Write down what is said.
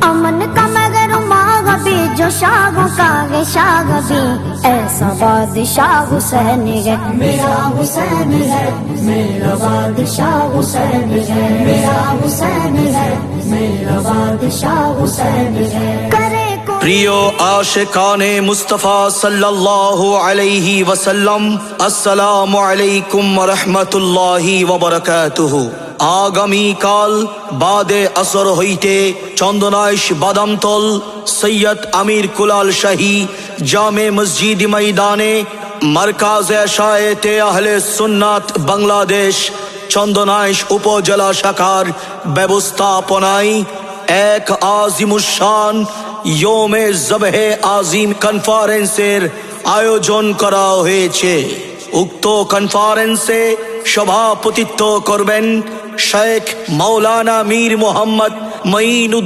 अमन का मगर मागबी जो शागों का गे शागबी ऐसा बादशाह हुसैन है मेरा हुसैन है मेरा बादशाह हुसैन है मेरा हुसैन है मेरा बादशाह हुसैन है करे প্রিয় আশিকানে মুস্তাফা সাল্লাল্লাহু আলাইহি ওয়াসাল্লাম, আসসালামু আলাইকুম ওয়া রাহমাতুল্লাহি ওয়া বারাকাতুহু। আগামী কাল বাদে আসর হইতে চন্দনাইশ বাদামতল সৈয়দ আমির কুলাল শাহী জামে মসজিদ ময়দানে মারকাজে শায়েতে আহলে সুন্নাত বাংলাদেশ চন্দনাইশ উপজেলা শাখার ব্যবস্থাপনায় এক আজিমুশান ইয়মে জবহে আজিম কনফারেন্সের আয়োজন করা হয়েছে। উক্ত কনফারেন্সে সভাপতিত্ব করবেন শেখ মাওলানা মীর মোহাম্মদ মঈন